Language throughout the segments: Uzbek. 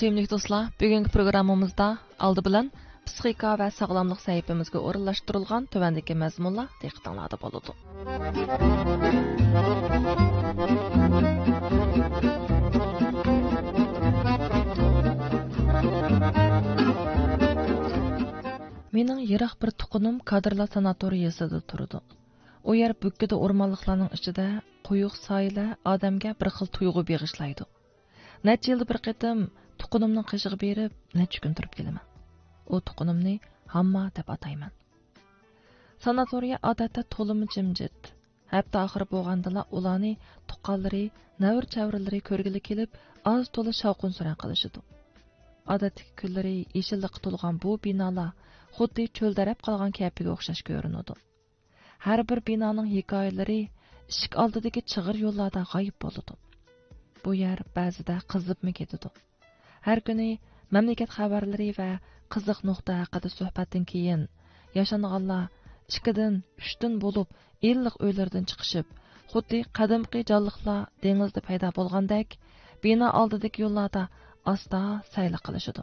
Sevimli dostlar, bugungi programmamizda aldı bilan psixika va sog'lomlik sahifamizga o'rinlashtirilgan tuvandagi mazmunlar diqqatingizda bo'ladi. Mening yiroq bir tuqunim kadrlar sanatoriyasida turdi. O yer bukkida o'rmonliqlarning ichida quyuq soylar odamga bir xil tuyg'u beg'ishlaydi. Necha yilda bir qitim tuqunimning qishig'i berib, necha kun turib kelaman. O tuqunimni hamma deb atayman. Sanatoriya odatda to'limi jimjit. Hafta oxiri bo'lgandala ularni tuqqanlari, navr-chavrilari ko'rgili kelib, oz to'la shavqin-suron qilishidi. Odatdagi kunlari yeshillikqa to'lgan bu binolar xuddi cho'ldarab qolgan kapiga o'xshash ko'rinadi. Har bir binoning hikoyalari eshik oldidagi chig'ir yo'llarda g'oyib bo'ladi. Bu yer ba'zida qizibmi ketadi. Har kuni mamlakat xabarlari va qiziq nuqta haqida suhbatdan keyin yashanganlar 2dan 3dan bo'lib illiq uylardan chiqishib, xuddi qadimgi jonliqlar dengizda paydo bo'lgandek, bino oldidagi yo'llarda asta sayl qilishadi.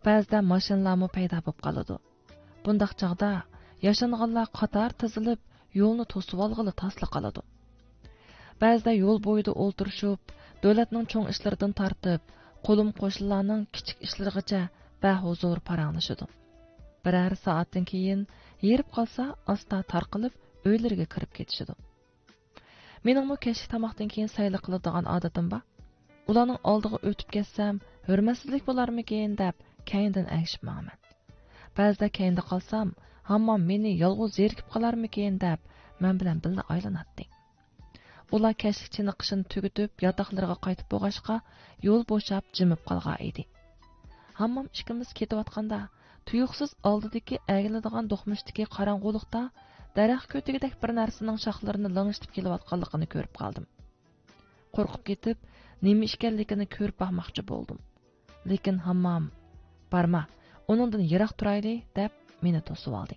Ba'zida mashinalarmi paydo bo'lib qoladi. Bundaq chaqda yashanganlar qator tizilib yo'lni to'sib olg'ili tasli qoladi. Ba'zida yo'l bo'yida o'ltirishib, davlatning cho'ng ishlaridan tortib, qo'lim qo'shnilarning kichik ishlarigacha bahuzur paranglashadi. Birer soatdan keyin yerib qolsa, asta tarqilib uylariga kirib ketishadi. Mening bu kechki tomoqdan keyin sayl qiladigan odatim bor. Ularning oldiga o'tib ketsam, hurmatsizlik bo'larmikin deb keyindan agishib manaman. Ba'zida keyinda qolsam, hamma meni yolg'iz zerikib qolarmikin deb men bilan birga aylanatdi. Ular kechki chiniqishini tugatib, yotoqlariga qaytib bo'lg'ashqa, yo'l bo'shab jimib qolgan edi. Hammam ikkimiz ketayotganda, tuyuqsiz oldidagi agiladigan do'qmushdagi qorong'ulikda daraxt ko'tigidek bir narsaning shoxlarini lang'ishtib kelayotganligini ko'rib qoldim. Qo'rqib ketib, nima ekanligini ko'rib bakmoqchi bo'ldim. Lekin hammam "Barma, uningdan yiroq turayli" deb meni to'sib oldi.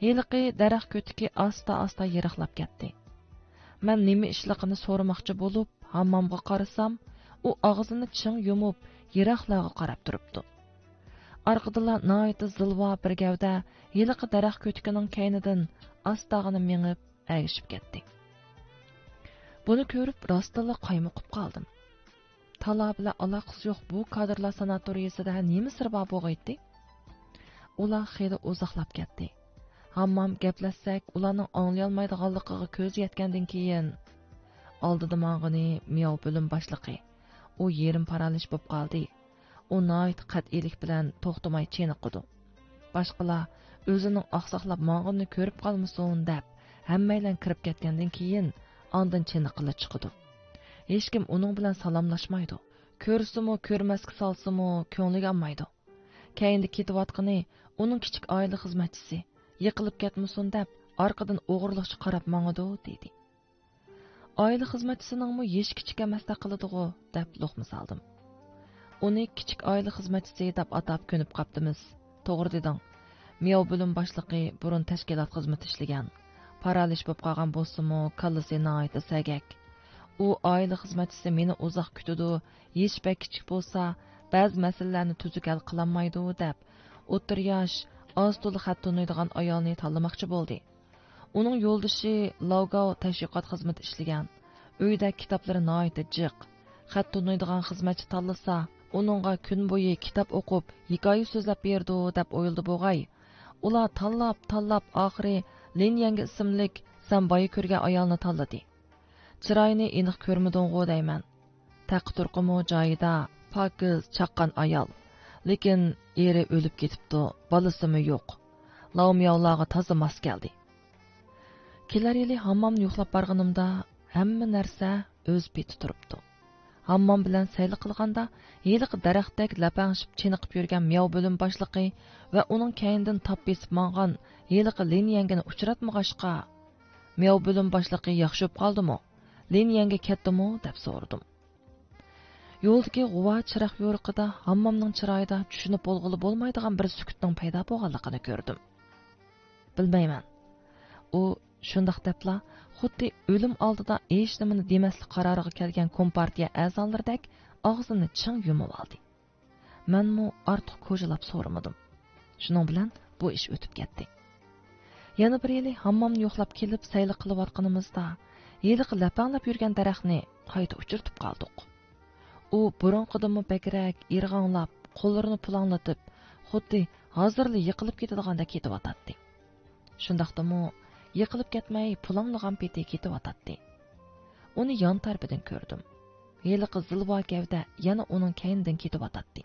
Yiliqi daraxt ko'tigi asta-asta yiroqlab ketdi. Men nima ishligini so'ramoqchi bo'lib, hammamga qarasam, u og'zini ching yumib, yiroqlarga qarab turibdi. Orqadan noyati zilva bir gavda yiliqi daraxt ko'tigining kaynidan astag'ini mengib, agishib ketdi. Buni ko'rib, rostila qaymoqib qoldim. Tala bilan aloqasi yo'q bu kadrlar sanatoriyasida nima sir bor bo'g'aydi? Ular xeyli uzoqlab ketdi. Hammam gaplashsak, ularning anglayolmaydiganligiga ko'z yetgandan keyin oldida mang'ini miyov bo'lim boshlig'i. U yerim paralish bo'lib qoldi. U noyat qat'iylik bilan to'xtamay cheniqdi. Boshqalar o'zining oqsoqlab mang'ini ko'rib qolmasin deb hammaylar kirib ketgandan keyin ondan cheniqili chiqdi. Hech kim uning bilan salomlashmaydi. Ko'rsimi, ko'rmasga solsimi, ko'ngliga olmaydi. Keyinda ketayotgani uning kichik oila xizmatchisi yiqilib ketmasin deb orqadan o'g'irlikcha qarab mang'idi dedi. Oila xizmatchisiningmi hech kichik emasda qiladi-ku deb luqma soldim. Uni kichik oila xizmatchisi deb atab ko'nib qaptimiz. To'g'ri deding. Miyov bo'lim boshlig'i burun tashkilot xizmat ishlagan. Paralish bo'lib qolgan bo'lsa-mu, kallasi noyat sagak. U oila xizmatchisi meni uzoq kutadi, hech bir kichik bo'lsa, ba'zi masalalarni tuzuk hal qilolmaydi deb o'tir yosh oz to'la xat tunaydigan ayolni tanlamoqchi bo'ldi. Uning yo'ldoshi Logao tashviqot xizmati ishlagan. Uyda kitoblari noyati jiq. Xat tunaydigan xizmatchi tanlasa, uningga kun bo'yi kitob o'qib, hikoya so'zlab berdi deb o'yladi bo'g'ay. Ular tanlab oxiri Linyanga ismlik Samboyi ko'rgan ayolni tanladi. Chiroyini aniq ko'rmading-ku deyman. Taqturqimi joyida, pokiz, chaqqan ayol. Lekin eri o'lib ketibdi, bolasimi yo'q. Lavmiyovlarga toza mos keldi. Kelar yili hammamni yo'qlab borganimda hamma narsa o'z beti turibdi. Hammam bilan sayl qilganda yiliq daraxtdek lapangshib chiniqib yurgan miyov bo'lim boshlig'i va uning keyindan top besib mangan yiliq Linyangani uchratmag'ashqa miyov bo'lim boshlig'i yaxshi bo'lib qoldimi? Linyanga ketdimi deb so'radim. Yo'ldagi g'uva chiroq yo'riqida hammamning chiroyida tushunib bo'lg'ili bo'lmaydigan bir sukutning paydo bo'lganligini ko'rdim. Bilmayman. U shundoq debla xuddi o'lim oldida hech nimani demaslik qaroriga kelgan kompartiya a'zolaridek ağzını çın yumib aldı. Menmu artıq ko'jalab so'ramadim. Shuning bilan bu ish o'tib ketdi. Yana bir yili hammomni yo'qlab kelib sayli qilayotganimizda yiliqi lapanglab yurgan daraxtni qayta uchirtib qoldik. U burunqidimi bakrak irg'anlab, qo'llarini pulanglatib, xuddi hozirli yiqilib ketadiganday ketyotdi. Shundaqdimi yiqilib ketmay pulanglagan peti ketyotdi. Uni yon tarafidan ko'rdim. Yiliqi zilvo gavda yana uning kaynidan ketyotdi.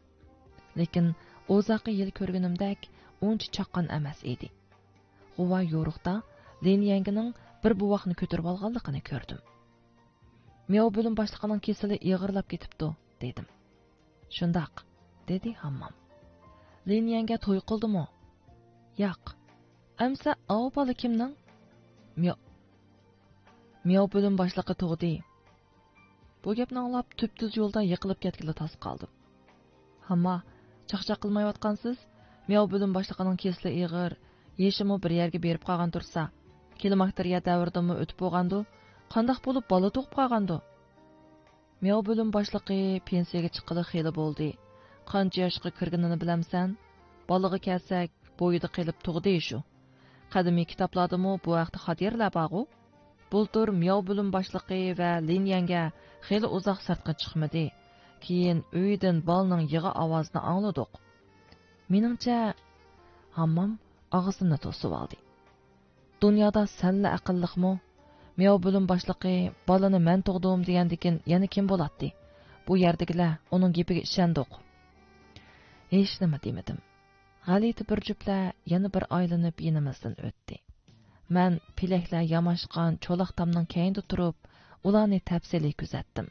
Lekin o'zaqi yil ko'rganimdek uncha chaqqan emas edi. G'uva yo'riqda Lin yangining bir buvoqni ko'tarib olganligini ko'rdim. Miyav bo'lim boshlig'ining kesili ig'irlab ketibdi, dedim. Shundaq, dedi hammom. Lin yanga to'y qildimi? Yo'q. Amsa ov bola kimning? Miyav bo'lim boshlig'i tug'di. Bu gapni anglab tüp-tüz yo'lda yiqilib ketgili tas qoldim. Hamma chaqchaq qilmayotgansiz, Miyav bo'lim boshlig'ining kesili ig'ir, yeshimi bir yerga berib qolgan tursa, kilometriya davrdimi o'tib bo'lgandi, qandoq bo'lib bola tug'ib qolgandi? Miyav bo'lim boshlig'i pensiyaga chiqqili xeyli bo'ldi. Qancha yoshga kirganini bilamsan? Bolaga kelsak, bo'yida qilib tug'di shu. Qadimiy kitoblardami bu vaqtda xatirlar bor-ku. Bultur Miyav bo'lim boshlig'i va Lin yanga xeyli uzoq sirtqa chiqmadi. Keyin uydan bolaning yig'i ovozini angladik. Meningcha hammom og'zini to'sib oldi. Dunyoda salla aqlliqmi? Miyav bo'lim boshlig'i bolani men tug'dim degandikin yana kim bo'ladi? Bu yerdagilar uning gapiga ishondiq. Hech nima demadim. G'alati bir jupla yana bir aylanib yinimizdan o'tdi. Men pilaklar yamashgan cho'loq tomning keyinda turib, ularni tafsiliy kuzatdim.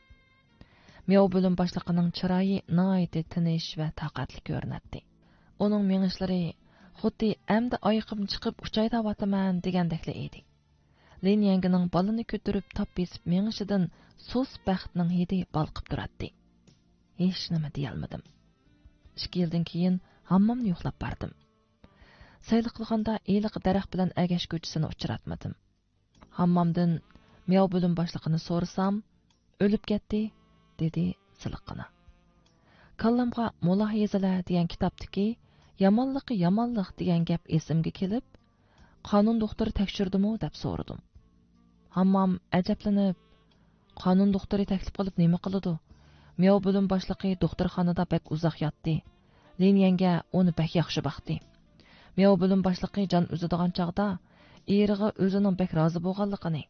Miyav bo'lim boshlig'ining chiroyi nihoyat tinish va taqatli ko'rinadi. Uning menishlari xuddi amda oyiqim chiqib uchay davotaman degandeklar edi. Lin yangining balini ko'tarib tap besib menishidan sus baxtning hidi balqib turadi. Hech nima deyolmadim. 2 yildan keyin hammomni yo'qlab bordim. Sayli qilganda eliq daraxt bilan agash ko'chisini uchratmadim. Hammomdan Miyav bo'lim boshlig'ini so'rasam, o'lib ketdi, dedi siliqqina. Kallamga Mulohizalar degan kitobdagi yomonliq degan gap esimga kelib, qonun doktori tekshirdimi deb so'radim. Hammom ajablanib, qonun doktori taklif qilib nima qiladi? Miyav bo'lim boshlig'i doktorxonada bak uzoq yotdi. Lin yanga uni bak yaxshi baxti. Miyav bo'lim boshlig'i jon uzadigan chaqda eriga o'zining bak rozi bo'lganligini,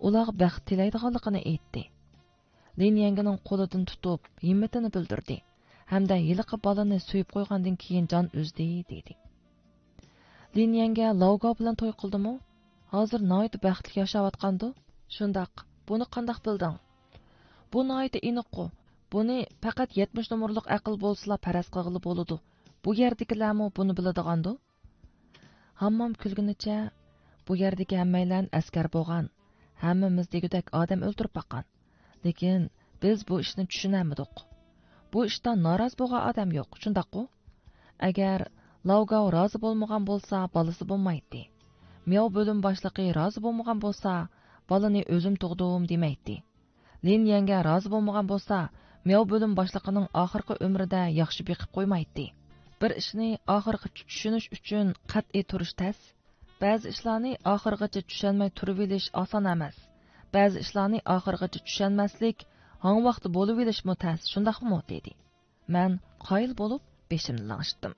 ularga baxt tilaydiganligini aytdi. Lin yangining qo'lidan tutib, himmatini bildirdi. Hamda yiliqi bolani suyib qo'ygandan keyin jon uzdi, dedi. Lin yanga Lauga bilan to'y qildimi? Hozir nihoyat baxtli yashayotgandi. Shundaq, buni qandoq bilding? Bu nihoyat aniq-ku. Buni faqat 70 nomerlik aql bo'lsa faraz qilg'ili bo'ladi. Bu yerdagilarmi buni biladigandu? Hammom kulgunicha, bu yerdagi hammaylar askar bo'lgan. Hammamiz degudek odam o'ldirib boqqan. Lekin biz bu ishni tushunamidik. Bu ishdan norozi bo'lgan odam yo'q, shundaq-ku. Agar Lauga rozi bo'lmagan bo'lsa, bolasi bo'lmaydi. Miyav bo'lim boshlig'i rozi bo'lmagan bo'lsa, bolani o'zim tug'dim demaydi. Lin yanga rozi bo'lmagan bo'lsa, Miyav bo'lim boshlig'ining oxirgi umrida yaxshi beqib qo'ymaydi. Bir ishni oxirgacha tushunish uchun qat'iy turish tas. Ba'zi ishlarni oxirgacha tushunmay turib olish oson emas. Ba'zi ishlarni oxirgacha tushunmaslik hang vaqti bo'lib olishmi tas, shundaqmi dedi. Men qoyil bo'lib beshimni lang'ishdim.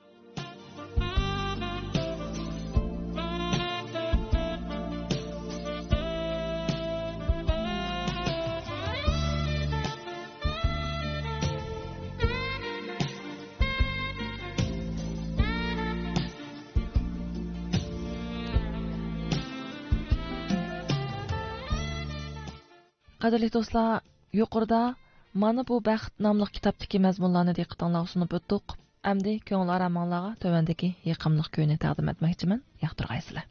Qadrli do'stlar, yuqorida mana bu baxt nomli kitobdagi mazmunlarni diqqatingizga sunib o'tdik. Endi ko'ngil aramonlarga tövendagi yiqimliq kuyni taqdim etmoqchiman. Yoqtirgaysizlar.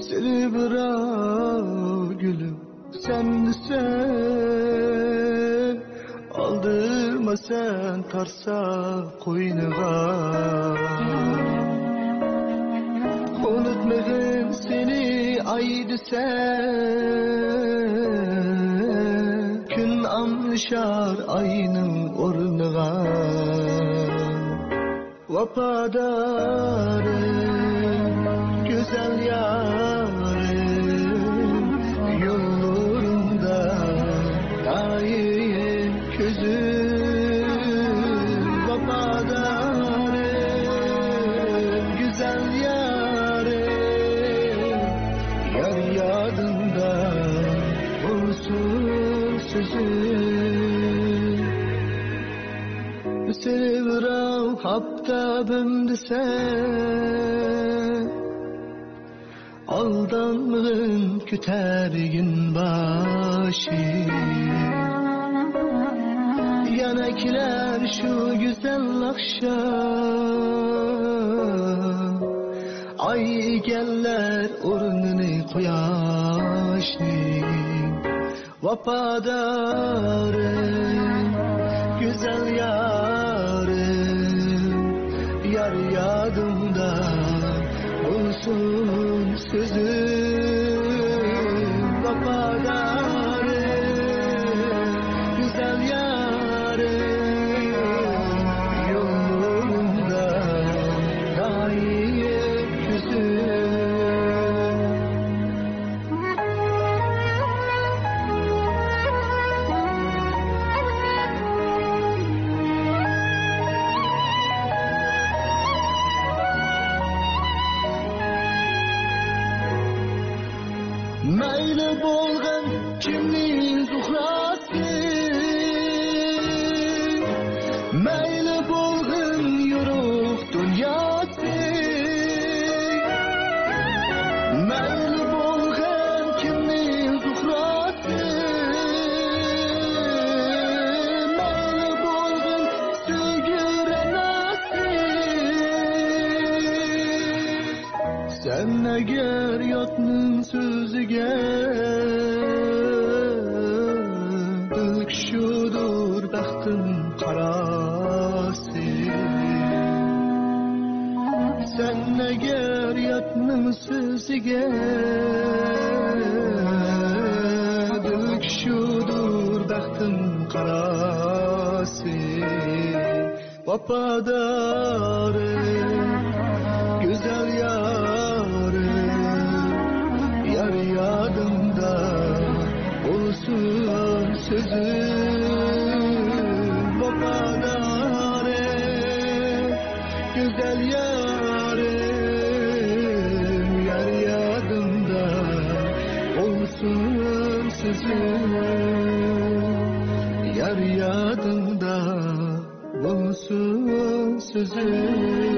Seni bırak gülüm, sen de sen aldırma sen tarsa koynuğa. Unutmadım seni aydı sen. Gün alışar ayının ornıga. Vafadarım, güzel yarım, yollarımda daim közüm. Vafadarım, güzel yarım, yar yadında olsun sözüm. Seni bırak hapta bümdüse, aldanmığın kütergin başı. Yanaklar şu güzel akşam, ay geller urnunu koyaşın. Vafadarım, güzel yarım, yar yadımda olsun sözüm. Vafadarım, güzel yarım, yolumda daim küsüm. Mayli bolgan kimning zuhrasi, mayli bolgan yoruq dunyosi, mayli bolgan kimning zuhrasi, mayli bolgan suyguranasi. Sen agar yotning so'ziga dilkshudur baxtim qarasi. Sen agar yotning so'ziga dilkshudur baxtim qarasi. Vafadarım, güzel yarım, yar yadımda olsun sözüm. Vafadarım, güzel yarım, yar yadımda olsun sözüm. Yar yadımda olsun sözüm.